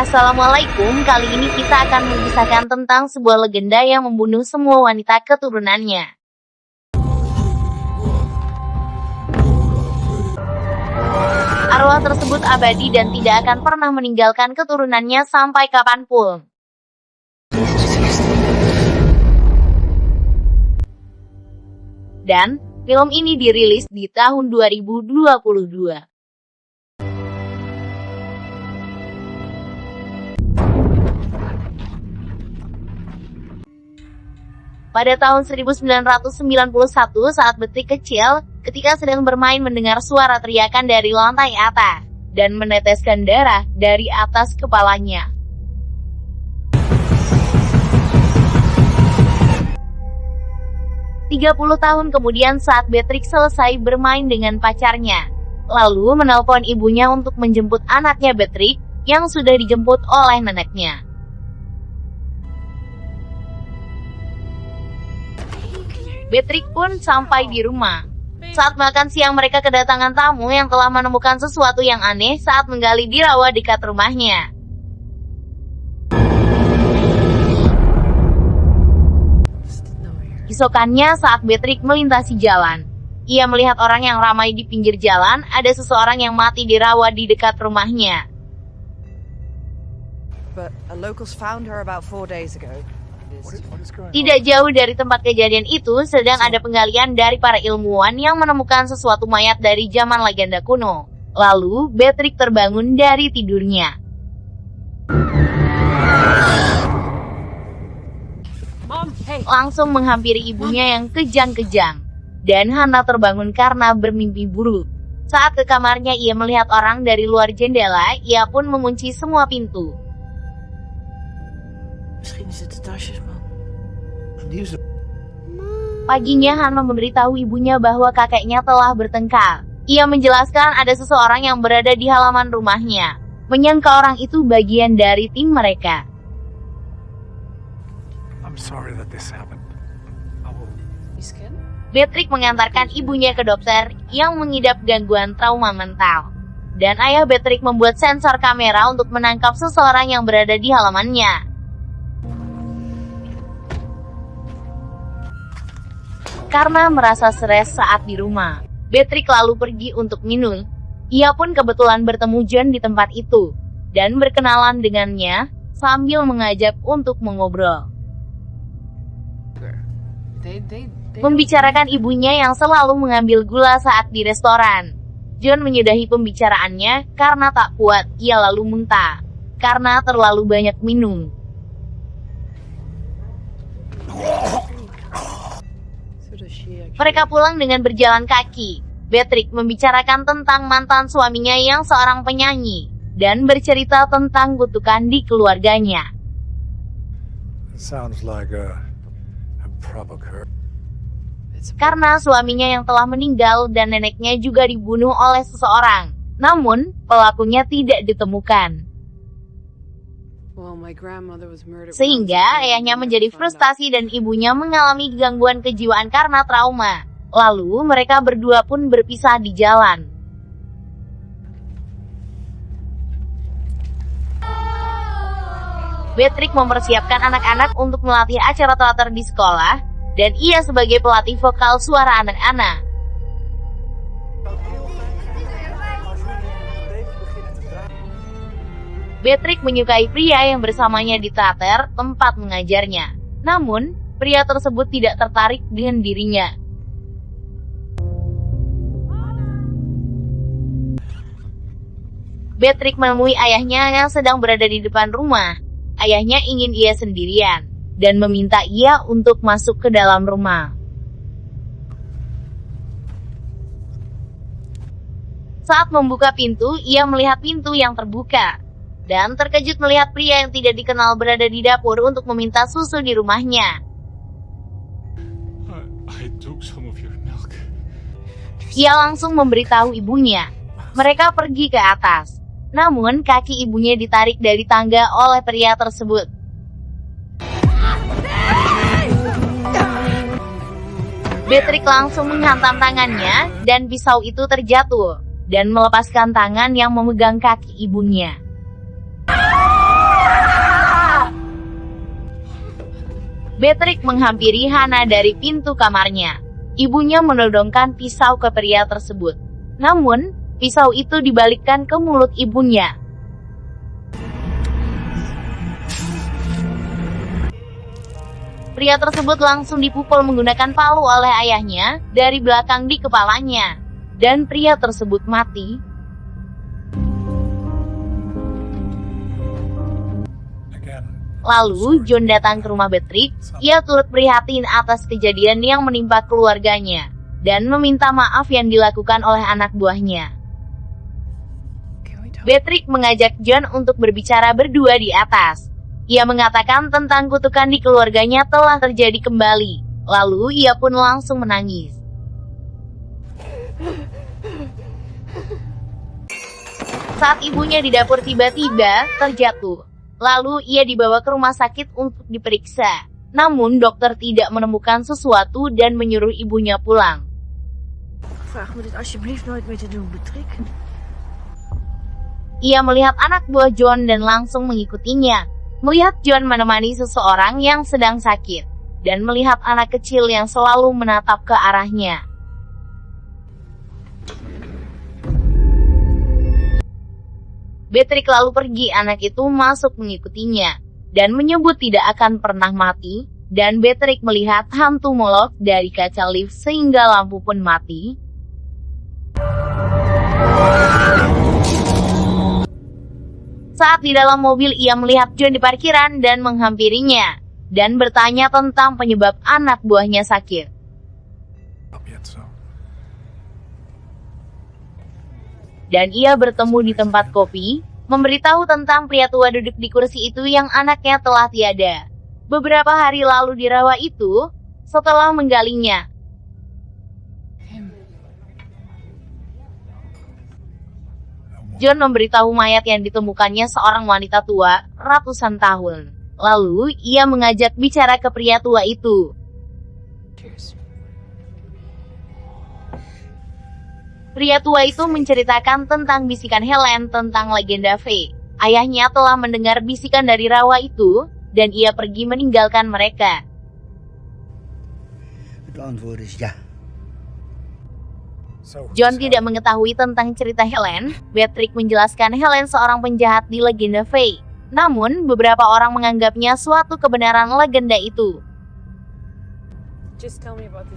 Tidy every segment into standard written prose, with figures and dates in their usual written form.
Assalamualaikum, kali ini kita akan mengisahkan tentang sebuah legenda yang membunuh semua wanita keturunannya. Arwah tersebut abadi dan tidak akan pernah meninggalkan keturunannya sampai kapanpun. Dan, film ini dirilis di tahun 2022. Pada tahun 1991 saat Betik kecil, ketika sedang bermain mendengar suara teriakan dari lantai atas, dan meneteskan darah dari atas kepalanya. Tiga 30 tahun kemudian saat Beatrix selesai bermain dengan pacarnya, lalu menelpon ibunya untuk menjemput anaknya Beatrix, yang sudah dijemput oleh neneknya. Beatrix pun sampai di rumah. Saat makan siang mereka kedatangan tamu yang telah menemukan sesuatu yang aneh saat menggali di rawa dekat rumahnya. Isokannya saat Beatrix melintasi jalan, ia melihat orang yang ramai di pinggir jalan. Ada seseorang yang mati di rawa di dekat rumahnya. Tidak jauh dari tempat kejadian itu sedang ada penggalian dari para ilmuwan yang menemukan sesuatu mayat dari zaman legenda kuno. Lalu, Beatrix terbangun dari tidurnya. Langsung menghampiri ibunya yang kejang-kejang. Dan Hannah terbangun karena bermimpi buruk. Saat ke kamarnya ia melihat orang dari luar jendela, ia pun mengunci semua pintu. Paginya Hannah memberitahu ibunya bahwa kakeknya telah bertengkar. Ia menjelaskan ada seseorang yang berada di halaman rumahnya, menyangka orang itu bagian dari tim mereka. Beatrix mengantarkan ibunya ke dokter yang mengidap gangguan trauma mental. Dan ayah Beatrix membuat sensor kamera untuk menangkap seseorang yang berada di halamannya. Karena merasa stres saat di rumah, Beatrix lalu pergi untuk minum. Ia pun kebetulan bertemu John di tempat itu, dan berkenalan dengannya, sambil mengajak untuk mengobrol. Membicarakan ibunya yang selalu mengambil gula saat di restoran. John menyudahi pembicaraannya, karena tak kuat, ia lalu muntah, karena terlalu banyak minum. Mereka pulang dengan berjalan kaki. Beatrix membicarakan tentang mantan suaminya yang seorang penyanyi, dan bercerita tentang kutukan di keluarganya. Karena suaminya yang telah meninggal dan neneknya juga dibunuh oleh seseorang. Namun, pelakunya tidak ditemukan. Sehingga ayahnya menjadi frustasi dan ibunya mengalami gangguan kejiwaan karena trauma. Lalu mereka berdua pun berpisah di jalan. Beatrix mempersiapkan anak-anak untuk melatih acara teater di sekolah, dan ia sebagai pelatih vokal suara anak-anak. Beatrix menyukai pria yang bersamanya di teater, tempat mengajarnya. Namun, pria tersebut tidak tertarik dengan dirinya. Beatrix menemui ayahnya yang sedang berada di depan rumah. Ayahnya ingin ia sendirian, dan meminta ia untuk masuk ke dalam rumah. Saat membuka pintu, ia melihat pintu yang terbuka. Dan terkejut melihat pria yang tidak dikenal berada di dapur untuk meminta susu di rumahnya. Ia langsung memberitahu ibunya. Mereka pergi ke atas. Namun, kaki ibunya ditarik dari tangga oleh pria tersebut. Beatrix langsung menghantam tangannya, dan pisau itu terjatuh, dan melepaskan tangan yang memegang kaki ibunya. Beatrix menghampiri Hannah dari pintu kamarnya. Ibunya menodongkan pisau ke pria tersebut. Namun, pisau itu dibalikkan ke mulut ibunya. Pria tersebut langsung dipukul menggunakan palu oleh ayahnya dari belakang di kepalanya. Dan pria tersebut mati. Lalu, John datang ke rumah Beatrix. Ia turut prihatin atas kejadian yang menimpa keluarganya dan meminta maaf yang dilakukan oleh anak buahnya. Beatrix mengajak John untuk berbicara berdua di atas. Ia mengatakan tentang kutukan di keluarganya telah terjadi kembali. Lalu ia pun langsung menangis. Saat ibunya di dapur tiba-tiba terjatuh. Lalu ia dibawa ke rumah sakit untuk diperiksa. Namun dokter tidak menemukan sesuatu dan menyuruh ibunya pulang. Ia melihat anak buah John dan langsung mengikutinya. Melihat John menemani seseorang yang sedang sakit. Dan melihat anak kecil yang selalu menatap ke arahnya. Beatrix lalu pergi, anak itu masuk mengikutinya, dan menyebut tidak akan pernah mati, dan Beatrix melihat hantu Moloch dari kaca lift sehingga lampu pun mati. Saat di dalam mobil ia melihat John di parkiran dan menghampirinya, dan bertanya tentang penyebab anak buahnya sakit. Dan ia bertemu di tempat kopi, memberitahu tentang pria tua duduk di kursi itu yang anaknya telah tiada. Beberapa hari lalu di rawa itu, setelah menggalinya. John memberitahu mayat yang ditemukannya seorang wanita tua, ratusan tahun. Lalu, ia mengajak bicara ke pria tua itu. Pria tua itu menceritakan tentang bisikan Helen tentang legenda Fae. Ayahnya telah mendengar bisikan dari rawa itu, dan ia pergi meninggalkan mereka. John tidak mengetahui tentang cerita Helen. Beatrix menjelaskan Helen seorang penjahat di legenda Fae. Namun, beberapa orang menganggapnya suatu kebenaran legenda itu.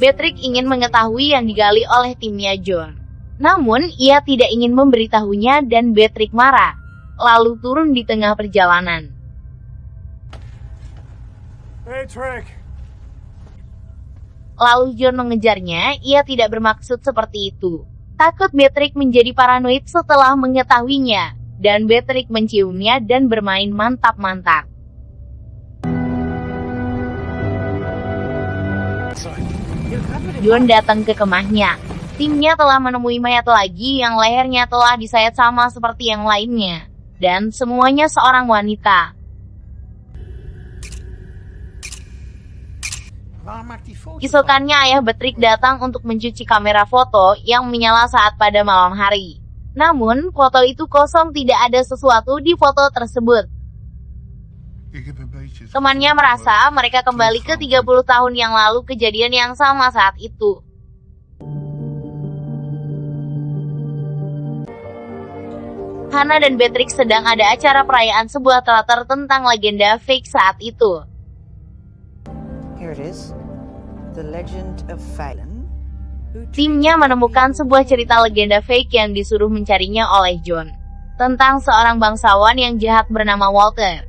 Beatrix ingin mengetahui yang digali oleh timnya John. Namun, ia tidak ingin memberitahunya dan Beatrix marah, lalu turun di tengah perjalanan. Lalu John mengejarnya, ia tidak bermaksud seperti itu. Takut Beatrix menjadi paranoid setelah mengetahuinya, dan Beatrix menciumnya dan bermain mantap-mantap. John datang ke kemahnya. Timnya telah menemui mayat lagi yang lehernya telah disayat sama seperti yang lainnya. Dan semuanya seorang wanita. Esokannya ayah Beatrix datang untuk mencuci kamera foto yang menyala saat pada malam hari. Namun, foto itu kosong, tidak ada sesuatu di foto tersebut. Temannya merasa mereka kembali ke 30 tahun yang lalu, kejadian yang sama saat itu. Hannah dan Beatrix sedang ada acara perayaan sebuah teater tentang legenda fake saat itu. Timnya menemukan sebuah cerita legenda fake yang disuruh mencarinya oleh John. Tentang seorang bangsawan yang jahat bernama Walter.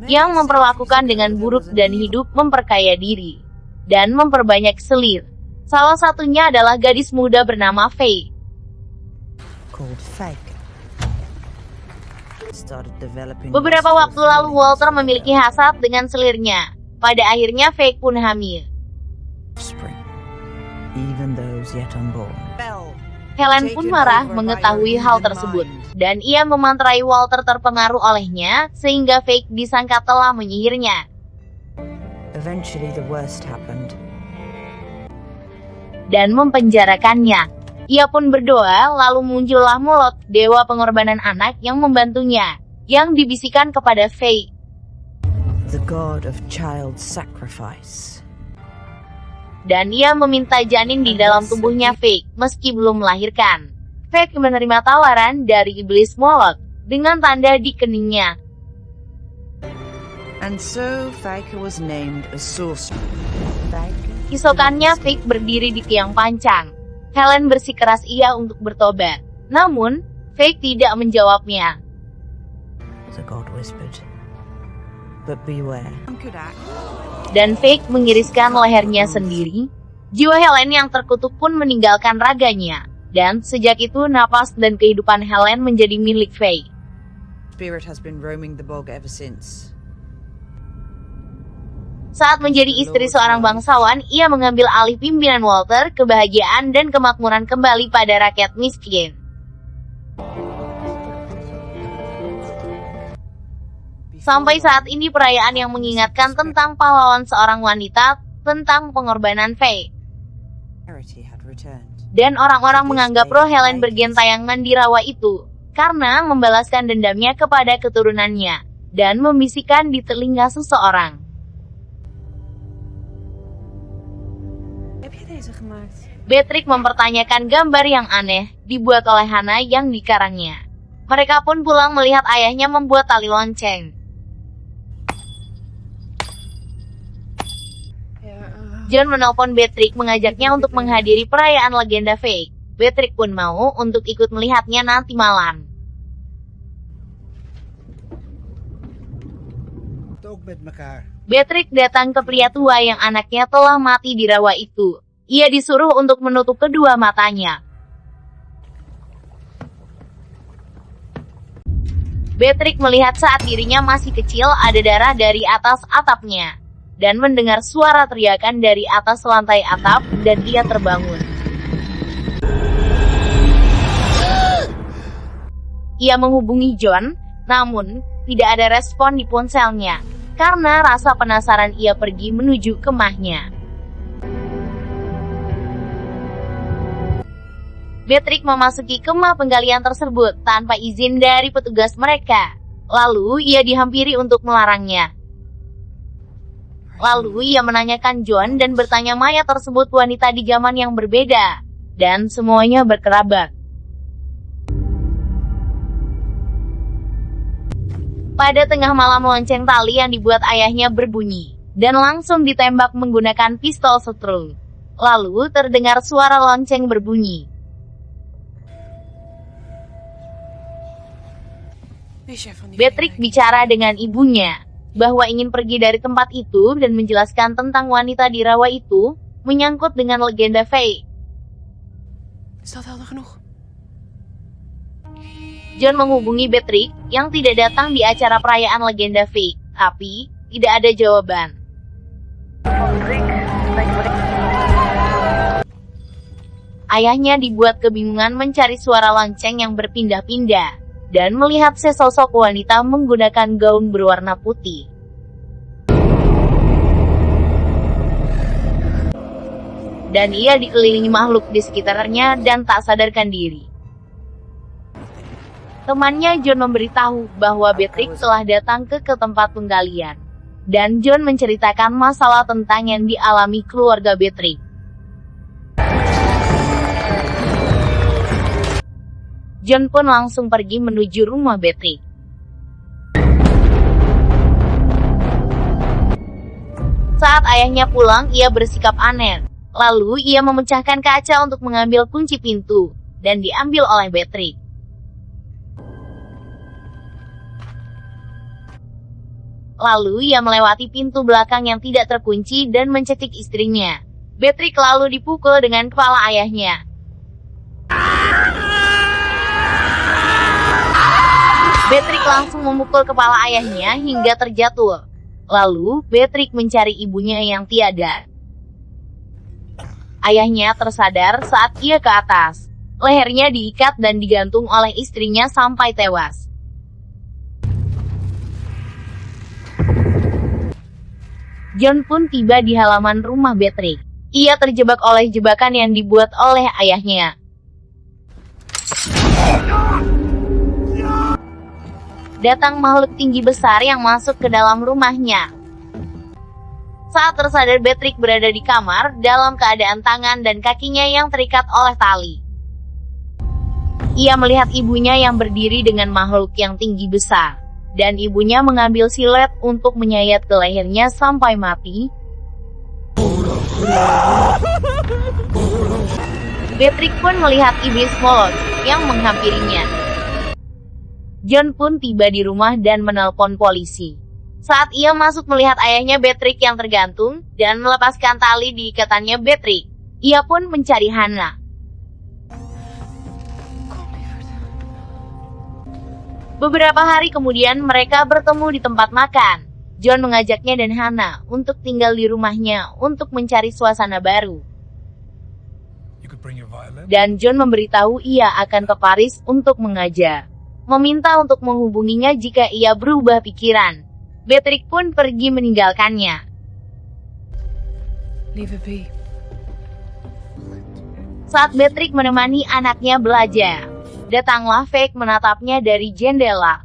Yang memperlakukan dengan buruk dan hidup memperkaya diri. Dan memperbanyak selir. Salah satunya adalah gadis muda bernama Faye. Beberapa waktu lalu Walter memiliki hasrat dengan selirnya. Pada akhirnya Faye pun hamil. Helen pun marah mengetahui hal tersebut. Dan ia memantrai Walter terpengaruh olehnya, sehingga Faye disangka telah menyihirnya. Dan mempenjarakannya. Ia pun berdoa, lalu muncullah Moloch, dewa pengorbanan anak yang membantunya. yang dibisikkan kepada Faye. The god of child sacrifice. Dan ia meminta janin di dalam tubuhnya Faye meski belum melahirkan. Faye menerima tawaran dari iblis Moloch dengan tanda di keningnya. And so Faker was named a sorcerer. Isokannya Faye berdiri di tiang pancang. Helen bersikeras ia untuk bertobat. Namun, Faye tidak menjawabnya. The god whispered, "But beware." Dan Faye mengiriskan lehernya sendiri. Jiwa Helen yang terkutuk pun meninggalkan raganya. Dan sejak itu napas dan kehidupan Helen menjadi milik Faye. Spirit has been roaming the bog ever since. Saat menjadi istri seorang bangsawan, ia mengambil alih pimpinan Walter, kebahagiaan dan kemakmuran kembali pada rakyat miskin. Sampai saat ini perayaan yang mengingatkan tentang pahlawan seorang wanita, tentang pengorbanan Faye. Dan orang-orang menganggap roh Helen bergentayangan di rawa itu, karena membalaskan dendamnya kepada keturunannya, dan membisikkan di telinga seseorang. Beatrix mempertanyakan gambar yang aneh, dibuat oleh Hannah yang dikarangnya. Mereka pun pulang melihat ayahnya membuat tali lonceng. John menelpon Beatrix mengajaknya untuk menghadiri perayaan legenda Faye. Beatrix pun mau untuk ikut melihatnya nanti malam. Beatrix datang ke pria tua yang anaknya telah mati di rawa itu. Ia disuruh untuk menutup kedua matanya. Beatrix melihat saat dirinya masih kecil ada darah dari atas atapnya. Dan mendengar suara teriakan dari atas lantai atap, dan ia terbangun. Ia menghubungi John, namun tidak ada respon di ponselnya. Karena rasa penasaran ia pergi menuju kemahnya. Beatrix memasuki kemah penggalian tersebut tanpa izin dari petugas mereka. Lalu ia dihampiri untuk melarangnya. Lalu ia menanyakan John dan bertanya mayat tersebut wanita di zaman yang berbeda. Dan semuanya berkerabat. Pada tengah malam lonceng tali yang dibuat ayahnya berbunyi. Dan langsung ditembak menggunakan pistol setrum. Lalu terdengar suara lonceng berbunyi. Beatrix bicara dengan ibunya bahwa ingin pergi dari tempat itu dan menjelaskan tentang wanita di rawa itu menyangkut dengan legenda Faye. John menghubungi Beatrix yang tidak datang di acara perayaan legenda Faye, tapi tidak ada jawaban. Ayahnya dibuat kebingungan mencari suara lonceng yang berpindah-pindah. Dan melihat sesosok wanita menggunakan gaun berwarna putih. Dan ia dikelilingi makhluk di sekitarnya dan tak sadarkan diri. Temannya John memberitahu bahwa Beatrix telah datang ke tempat penggalian. Dan John menceritakan masalah tentang yang dialami keluarga Beatrix. John pun langsung pergi menuju rumah Beatrix. Saat ayahnya pulang, ia bersikap aneh. Lalu ia memecahkan kaca untuk mengambil kunci pintu, dan diambil oleh Beatrix. Lalu ia melewati pintu belakang yang tidak terkunci dan mencekik istrinya. Beatrix lalu dipukul dengan kepala ayahnya. Beatrix langsung memukul kepala ayahnya hingga terjatuh. Lalu, Beatrix mencari ibunya yang tiada. Ayahnya tersadar saat ia ke atas. Lehernya diikat dan digantung oleh istrinya sampai tewas. John pun tiba di halaman rumah Beatrix. Ia terjebak oleh jebakan yang dibuat oleh ayahnya. datang makhluk tinggi besar yang masuk ke dalam rumahnya. Saat tersadar, Beatrix berada di kamar dalam keadaan tangan dan kakinya yang terikat oleh tali. Ia melihat ibunya yang berdiri dengan makhluk yang tinggi besar, dan ibunya mengambil silet untuk menyayat ke lehernya sampai mati. Beatrix pun melihat iblis Moloch yang menghampirinya. John pun tiba di rumah dan menelpon polisi. Saat ia masuk melihat ayahnya Beatrix yang tergantung dan melepaskan tali di ikatannya Beatrix, ia pun mencari Hannah. Beberapa hari kemudian mereka bertemu di tempat makan. John mengajaknya dan Hannah untuk tinggal di rumahnya untuk mencari suasana baru. Dan John memberitahu ia akan ke Paris untuk mengajar. Meminta untuk menghubunginya jika ia berubah pikiran. Beatrix pun pergi meninggalkannya. Leave her be. Saat Beatrix menemani anaknya belajar, datanglah Fake menatapnya dari jendela.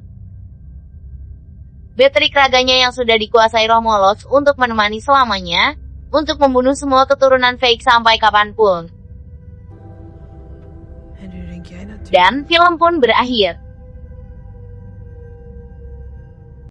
Beatrix raganya yang sudah dikuasai roh Moloch untuk menemani selamanya, untuk membunuh semua keturunan Fake sampai kapanpun. Dan film pun berakhir.